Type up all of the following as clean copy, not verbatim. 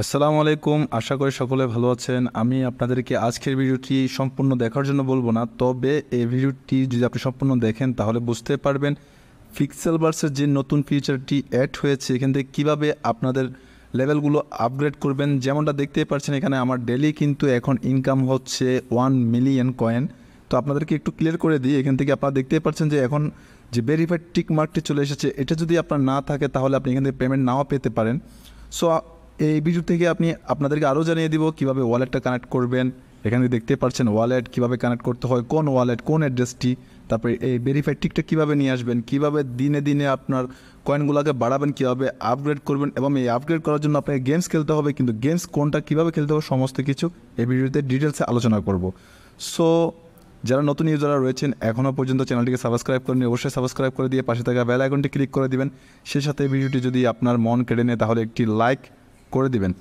আসসালামু আলাইকুম। আশা করি সকলে ভালো আছেন। আমি আপনাদেরকে আজকের ভিডিওটি সম্পূর্ণ দেখার জন্য বলবো না, তবে এই ভিডিওটি যদি আপনি সম্পূর্ণ দেখেন তাহলে বুঝতে পারবেন পিক্সেলভার্সের যে নতুন ফিচারটি অ্যাড হয়েছে এখান থেকে কীভাবে আপনাদের লেভেলগুলো আপগ্রেড করবেন। যেমনটা দেখতেই পাচ্ছেন এখানে আমার ডেলি কিন্তু এখন ইনকাম হচ্ছে 1 মিলিয়ন কয়েন। তো আপনাদেরকে একটু ক্লিয়ার করে দিই, এখান থেকে আপনারা দেখতেই পাচ্ছেন যে এখন যে ভেরিফাইড টিক মার্কটি চলে এসেছে, এটা যদি আপনার না থাকে তাহলে আপনি এখান থেকে পেমেন্ট নাও পেতে পারেন। সো এই ভিডিও থেকে আপনাদেরকে আরও জানিয়ে দিব কীভাবে ওয়ালেটটা কানেক্ট করবেন। এখানে দেখতে পাচ্ছেন ওয়ালেট কীভাবে কানেক্ট করতে হয়, কোন ওয়ালেট, কোন অ্যাড্রেসটি, তারপরে এই ভেরিফাইড টিকটা কীভাবে নিয়ে আসবেন, কীভাবে দিনে দিনে আপনার কয়েনগুলোকে বাড়াবেন, কীভাবে আপগ্রেড করবেন এবং এই আপগ্রেড করার জন্য আপনাকে গেমস খেলতে হবে, কিন্তু গেমস কোনটা কীভাবে খেলতে হবে সমস্ত কিছু এই ভিডিওতে ডিটেলসে আলোচনা করব। সো যারা নতুন ইউজাররা রয়েছেন এখনও পর্যন্ত চ্যানেলটিকে সাবস্ক্রাইব করেন, অবশ্যই সাবস্ক্রাইব করে দিয়ে পাশে থাকা বেল আইকনটি ক্লিক করে দিবেন। সেই সাথে ভিডিওটি যদি আপনার মন কেড়ে নেয় তাহলে একটি লাইক করে দিবেন।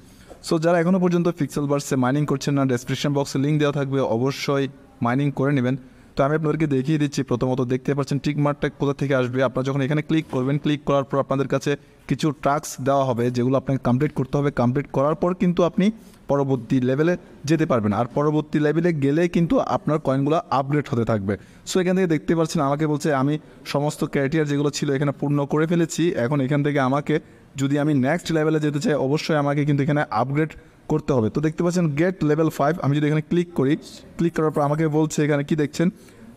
সো যারা এখনও পর্যন্ত পিক্সেলভার্সে মাইনিং করছেন না, ডেসক্রিপশন বক্সে লিঙ্ক দেওয়া থাকবে, অবশ্যই মাইনিং করে নেবেন। তো আমি আপনাদেরকে দেখিয়ে দিচ্ছি। প্রথমত দেখতে পাচ্ছেন টিক মার্কটা কোথা থেকে আসবে। আপনারা যখন এখানে ক্লিক করবেন, ক্লিক করার পর আপনাদের কাছে কিছু টাস্ক দেওয়া হবে যেগুলো আপনাকে কমপ্লিট করতে হবে। কমপ্লিট করার পর কিন্তু আপনি পরবর্তী লেভেলে যেতে পারবেন, আর পরবর্তী লেভেলে গেলে কিন্তু আপনার কয়েনগুলো আপগ্রেড হতে থাকবে। সো এখান থেকে দেখতে পাচ্ছেন আমাকে বলছে আমি সমস্ত ক্রাইটেরিয়া যেগুলো ছিল এখানে পূর্ণ করে ফেলেছি। এখন এখান থেকে আমাকে যদি আমি নেক্সট লেভেলে যেতে চাই অবশ্যই আমাকে কিন্তু এখানে আপগ্রেড করতে হবে। তো দেখতে পাচ্ছেন গেট লেভেল 5, আমি যদি এখানে ক্লিক করি, ক্লিক করার পর আমাকে বলছে এখানে কি দেখছেন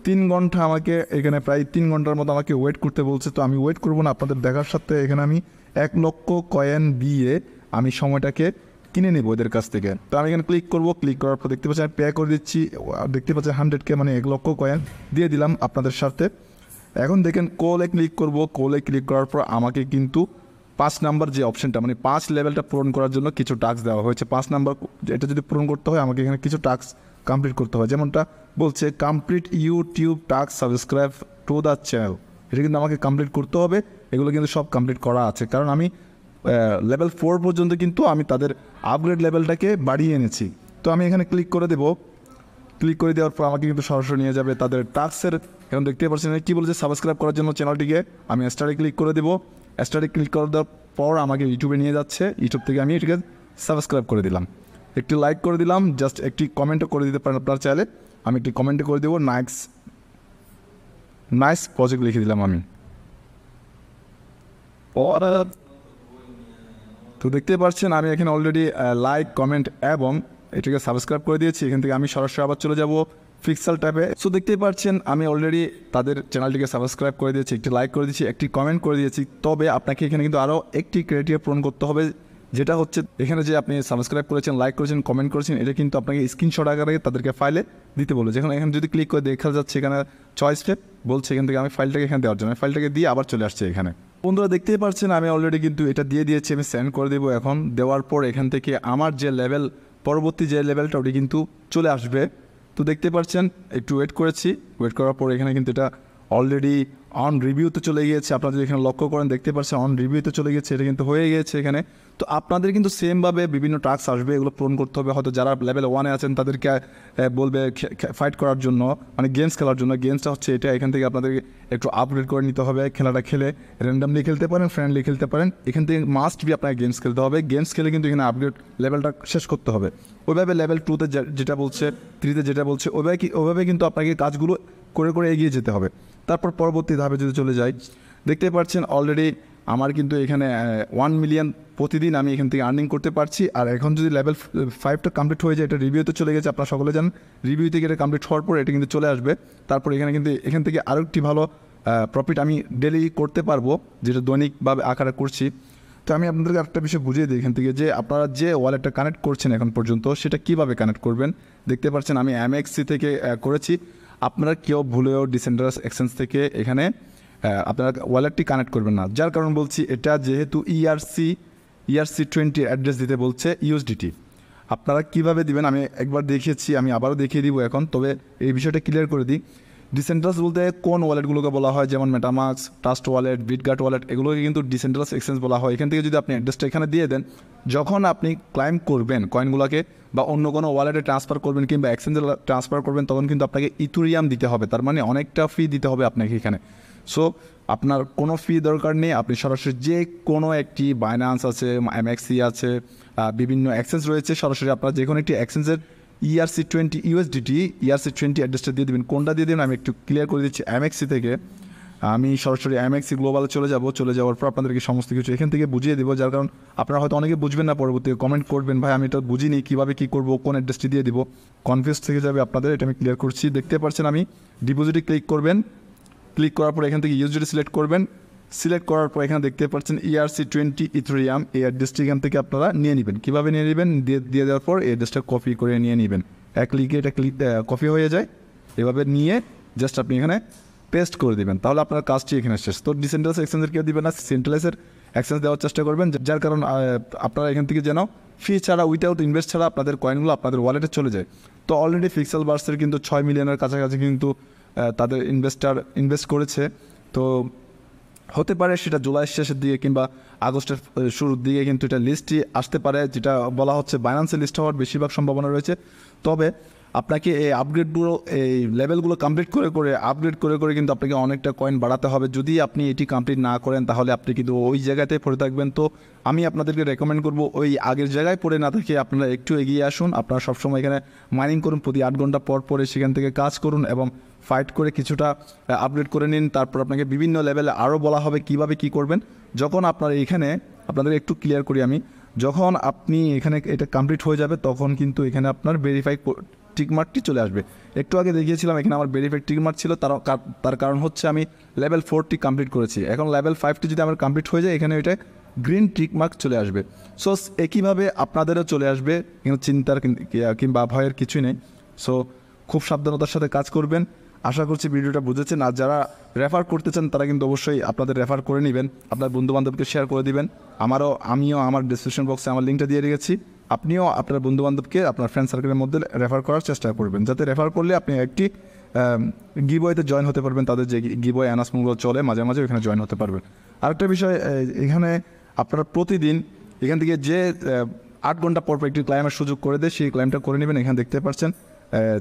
3 ঘন্টা, আমাকে এখানে প্রায় 3 ঘন্টার মতো আমাকে ওয়েট করতে বলছে। তো আমি ওয়েট করবো না, আপনাদের দেখার সাথে এখানে আমি 1 লক্ষ কয়েন দিয়ে আমি সময়টাকে কিনে নেব এদের কাছ থেকে। তো আমি এখানে ক্লিক করবো, ক্লিক করার পর দেখতে পাচ্ছেন আমি পে করে দিচ্ছি। দেখতে পাচ্ছেন 100K মানে 1 লক্ষ কয়েন দিয়ে দিলাম আপনাদের সাথে। এখন দেখেন কোলে ক্লিক করব, কোলে ক্লিক করার পর আমাকে কিন্তু 5 নাম্বার যে অপশনটা মানে 5 লেভেলটা পূরণ করার জন্য কিছু টাস্ক দেওয়া হয়েছে। 5 নাম্বার এটা যদি পূরণ করতে হয় আমাকে এখানে কিছু টাস্ক কমপ্লিট করতে হয়। যেমনটা বলছে complete YouTube task, subscribe to the channel, এটা কিন্তু আমাকে কমপ্লিট করতে হবে। এগুলো কিন্তু সব কমপ্লিট করা আছে, কারণ আমি লেভেল 4 পর্যন্ত কিন্তু আমি তাদের আপগ্রেড লেভেলটাকে বাড়িয়ে এনেছি। তো আমি এখানে ক্লিক করে দেবো। ক্লিক করে দেওয়ার পর আমাকে কিন্তু সরাসরি নিয়ে যাবে তাদের টাস্কের। এখন দেখতে পাচ্ছেন কী বলছে সাবস্ক্রাইব করার জন্য চ্যানেলটিকে। আমি স্টারে ক্লিক করে দেবো। স্টারে ক্লিক করে দেওয়ার পর আমাকে ইউটিউবে নিয়ে যাচ্ছে। ইউটিউব থেকে আমি এটিকে সাবস্ক্রাইব করে দিলাম, একটি লাইক করে দিলাম, জাস্ট একটি কমেন্টও করে দিতে পারেন আপনার চাইলে। আমি একটি কমেন্টে করে দেবো নাইস প্রজেক্ট লিখে দিলাম আমি। তো দেখতে পাচ্ছেন আমি এখানে অলরেডি লাইক, কমেন্ট এবং এটাকে সাবস্ক্রাইব করে দিয়েছি। এখান থেকে আমি সরাসরি আবার চলে যাব পিক্সেল ট্যাবে। সো দেখতেই পাচ্ছেন আমি অলরেডি তাদের চ্যানেলটিকে সাবস্ক্রাইব করে দিয়েছি, একটি লাইক করে দিয়েছি, একটি কমেন্ট করে দিয়েছি। তবে আপনাকে এখানে কিন্তু আরও একটি ক্রাইটেরিয়া পূরণ করতে হবে, যেটা হচ্ছে এখানে যে আপনি সাবস্ক্রাইব করেছেন, লাইক করেছেন, কমেন্ট করেছেন, এটা কিন্তু আপনাকে স্ক্রিনশট আকারে তাদেরকে ফাইলে দিতে বলবে। যেখানে এখানে যদি ক্লিক করে দেখা যাচ্ছে এখানে চয়েস স্টেপ বলছে, এখান থেকে আমি ফাইলটাকে এখানে দেওয়ার জন্য ফাইলটাকে দিয়ে আবার চলে আসছে এখানে। বন্ধুরা দেখতেই পাচ্ছেন আমি অলরেডি কিন্তু এটা দিয়ে দিয়েছি, আমি সেন্ড করে দেবো। এখন দেওয়ার পর এখান থেকে আমার যে লেভেল, পরবর্তী যে লেভেলটা ওটি কিন্তু চলে আসবে। তো দেখতে পাচ্ছেন একটু ওয়েট করেছি, ওয়েট করার পর এখানে কিন্তু এটা অলরেডি অন রিভিউতে চলে গিয়েছে। আপনারা যদি এখানে লক্ষ্য করেন দেখতে পাচ্ছেন অন রিভিউতে চলে গেছে, এটা কিন্তু হয়ে গিয়েছে এখানে। তো আপনাদের কিন্তু সেমভাবে বিভিন্ন টাস্ক আসবে, এগুলো পূরণ করতে হবে। হয়তো যারা লেভেল 1-এ আছেন তাদেরকে বলবে ফাইট করার জন্য, মানে গেমস খেলার জন্য। গেমসটা হচ্ছে এটা, এখান থেকে আপনাদেরকে একটু আপগ্রেড করে নিতে হবে। খেলাটা খেলে র্যান্ডামলি খেলতে পারেন, ফ্রেন্ডলি খেলতে পারেন। এখান থেকে মাস্ট বি আপনাকে গেমস খেলতে হবে। গেমস খেলে কিন্তু এখানে আপগ্রেড লেভেলটা শেষ করতে হবে। ওইভাবে লেভেল 2-তে যেটা বলছে, 3-তে যেটা বলছে, ওইভাবে কিন্তু আপনাকে কাজগুলো করে করে এগিয়ে যেতে হবে। তারপর পরবর্তী ধাপে যদি চলে যাই, দেখতে পাচ্ছেন অলরেডি আমার কিন্তু এখানে 1 মিলিয়ন প্রতিদিন আমি এখান থেকে আর্নিং করতে পারছি। আর এখন যদি লেভেল 5টা কমপ্লিট হয়ে যায়, এটা রিভিউতে চলে গেছে, আপনারা সকলে জানেন। রিভিউ থেকে এটা কমপ্লিট হওয়ার পর এটা কিন্তু চলে আসবে। তারপর এখানে কিন্তু এখান থেকে আরও একটি ভালো প্রফিট আমি ডেলি করতে পারবো, যেটা দৈনিকভাবে আকারে করছি। তো আমি আপনাদেরকে একটা বিষয় বুঝিয়ে দিই এখান থেকে, যে আপনারা যে ওয়ালেটটা কানেক্ট করছেন এখন পর্যন্ত সেটা কীভাবে কানেক্ট করবেন। দেখতে পাচ্ছেন আমি MXC থেকে করেছি। আপনারা কেউ ভুলেও ডিসেন্ট্রালাইজ এক্সচেঞ্জ থেকে এখানে আপনারা ওয়ালেটটি কানেক্ট করবেন না। যার কারণ বলছি, এটা যেহেতু ERC20 অ্যাড্রেস দিতে বলছে USDT। আপনারা কীভাবে দিবেন আমি একবার দেখিয়েছি, আমি আবারও দেখিয়ে দিব এখন। তবে এই বিষয়টা ক্লিয়ার করে দিই, ডিসেন্ট্রালাইজ বলতে কোন ওয়ালেটগুলোকে বলা হয়, যেমন মেটামাস্ক, ট্রাস্ট ওয়ালেট, বিটগার্ট ওয়ালেট, এগুলোকে কিন্তু ডিসেন্ট্রালাইজ এক্সচেঞ্জ বলা হয়। এখান থেকে যদি আপনি অ্যাড্রেসটা এখানে দিয়ে দেন, যখন আপনি ক্লাইম করবেন কয়েনগুলোকে বা অন্য কোনো ওয়ালেটে ট্রান্সফার করবেন কিংবা এক্সচেঞ্জে ট্রান্সফার করবেন, তখন কিন্তু আপনাকে ইথেরিয়াম দিতে হবে। তার মানে অনেকটা ফি দিতে হবে আপনাকে এখানে। সো আপনার কোনো ফি দরকার নেই, আপনি সরাসরি যে কোনো একটি বাইন্যান্স আছে, এমএক্সি আছে, বিভিন্ন এক্সচেঞ্জ রয়েছে, সরাসরি আপনার যে কোনো একটি এক্সচেঞ্জের ERC20 USDT ERC20 অ্যাড্রেসটা দিয়ে দেবেন। কোনটা দিয়ে দেবেন আমি একটু ক্লিয়ার করে দিচ্ছি। এমএক্সি থেকে আমি সরাসরি এমএক্সি গ্লোবালে চলে যাওয়ার পর আপনাদেরকে সমস্ত কিছু এখান থেকে বুঝিয়ে দেবো, যার কারণ আপনারা হয়তো অনেকে বুঝবেন না, পরবর্তীতে কমেন্ট করবেন ভাই আমি এটা বুঝিনি, কীভাবে কী করবো, কোন অ্যাড্রেসটি দিয়ে দিব, কনফিউজ থেকে যাবে আপনাদের। এটা আমি ক্লিয়ার করছি। দেখতে পাচ্ছেন আমি ডিপোজিটে ক্লিক করবেন, ক্লিক করার পর এখান থেকে ইউএসডিটি সিলেক্ট করবেন, সিলেক্ট করার পর এখানে দেখতে পাচ্ছেন ERC20 ইথেরিয়াম, এই অ্যাড্রেসটি এখান থেকে আপনারা নিয়ে নেবেন। কীভাবে নিয়ে নেবেন, দিয়ে দেওয়ার পর এই অ্যাড্রেসটা কপি করে নিয়ে নেবেন। এক ক্লিকে এটা কপি হয়ে যায়। এভাবে নিয়ে জাস্ট আপনি এখানে পেস্ট করে দেবেন, তাহলে আপনার কাজটি এখানে শেষ। তো ডিসেন্ট্রালাইজ এক্সচেঞ্জের কেউ দিবেন না, সেন্ট্রালাইজের এক্সচেঞ্জ দেওয়ার চেষ্টা করবেন, যার কারণ আপনারা এখান থেকে যেন ফি ছাড়া, উইথাউট ইনভেস্ট ছাড়া আপনাদের কয়েনগুলো আপনাদের ওয়ালেটে চলে যায়। তো অলরেডি পিক্সেলবার্সের কিন্তু 6 মিলিয়নের কাছাকাছি কিন্তু তাদের ইনভেস্ট করেছে। তো হতে পারে সেটা জুলাইয়ের শেষের দিকে কিংবা আগস্টের শুরুর দিকে কিন্তু এটা লিস্টই আসতে পারে, যেটা বলা হচ্ছে বাইন্যান্সে লিস্ট হওয়ার বেশিরভাগ সম্ভাবনা রয়েছে। তবে আপনাকে এই আপগ্রেডগুলো, এই লেভেলগুলো আপগ্রেড করে কিন্তু আপনাকে অনেকটা কয়েন বাড়াতে হবে। যদি আপনি এটি কমপ্লিট না করেন তাহলে আপনি কিন্তু ওই জায়গাতে পড়ে থাকবেন। তো আমি আপনাদেরকে রেকমেন্ড করব ওই আগের জায়গায় পড়ে না থেকে আপনারা একটু এগিয়ে আসুন। আপনারা সবসময় এখানে মাইনিং করুন, প্রতি 8 ঘন্টা পরে সেখান থেকে কাজ করুন এবং ফাইট করে কিছুটা আপগ্রেড করে নিন। তারপর আপনাকে বিভিন্ন লেভেলে আরও বলা হবে কীভাবে কী করবেন। যখন আপনার এখানে আপনাদের একটু ক্লিয়ার করি আমি, যখন আপনি এখানে এটা কমপ্লিট হয়ে যাবে তখন কিন্তু এখানে আপনার ভেরিফাই টিকমার্কটি চলে আসবে। একটু আগে দেখিয়েছিলাম এখানে আমার ভেরিফাই টিকমার্ক ছিল, তার কারণ হচ্ছে আমি লেভেল 4টি কমপ্লিট করেছি। এখন লেভেল 5টি যদি আমার কমপ্লিট হয়ে যায় এখানে এটা গ্রিন টিকমার্ক চলে আসবে। সো একইভাবে আপনাদেরও চলে আসবে, কিন্তু চিন্তার কিংবা ভয়ের কিছুই নেই। সো খুব সাবধানতার সাথে কাজ করবেন। আশা করছি ভিডিওটা বুঝেছেন। আর যারা রেফার করতে চান তারা কিন্তু অবশ্যই আপনাদের রেফার করে নেবেন, আপনার বন্ধুবান্ধবকে শেয়ার করে দিবেন। আমিও আমার ডিসক্রিপশন বক্সে আমার লিঙ্কটা দিয়ে রেখেছি, আপনিও আপনার বন্ধুবান্ধবকে আপনার ফ্রেন্ড সার্কেলের মধ্যে রেফার করার চেষ্টা করবেন, যাতে রেফার করলে আপনি একটি গিভওয়েতে জয়েন হতে পারবেন। তাদের যে গিভওয়ে অ্যানাউন্সমেন্টগুলো চলে মাঝে মাঝে ওখানে জয়েন হতে পারবেন। আরেকটা বিষয়, এখানে আপনারা প্রতিদিন এখান থেকে যে 8 ঘন্টা পর একটি ক্লাইমের সুযোগ করে দেয়, সেই ক্লাইমটা করে নেবেন। এখানে দেখতে পাচ্ছেন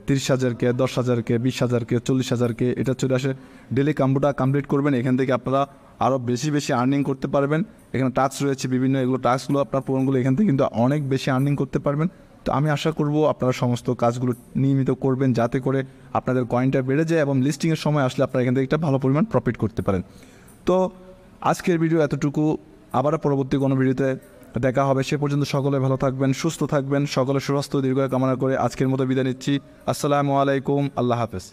30,000কে, 10,000কে, 20,000কে, 40,000কে এটা চলে আসে। ডেলি কাম্বোটা কমপ্লিট করবেন, এখান থেকে আপনারা আরও বেশি আর্নিং করতে পারবেন। এখানে টাস্ক রয়েছে বিভিন্ন, এগুলো টাস্কগুলো আপনার পূরণগুলো এখান থেকে কিন্তু অনেক বেশি আর্নিং করতে পারবেন। তো আমি আশা করব আপনারা সমস্ত কাজগুলো নিয়মিত করবেন, যাতে করে আপনাদের কয়েনটা বেড়ে যায় এবং লিস্টিংয়ের সময় আসলে আপনারা এখান থেকে একটা ভালো পরিমাণ প্রফিট করতে পারেন। তো আজকের ভিডিও এতটুকু, আবারও পরবর্তী কোনো ভিডিওতে দেখা হবে। সে পর্যন্ত সকলে ভালো থাকবেন, সুস্থ থাকবেন, সকলে সুস্বাস্থ্য দীর্ঘায়ু কামনা করে আজকের মতো বিদায় নিচ্ছি। আসসালামু আলাইকুম, আল্লাহ হাফেজ।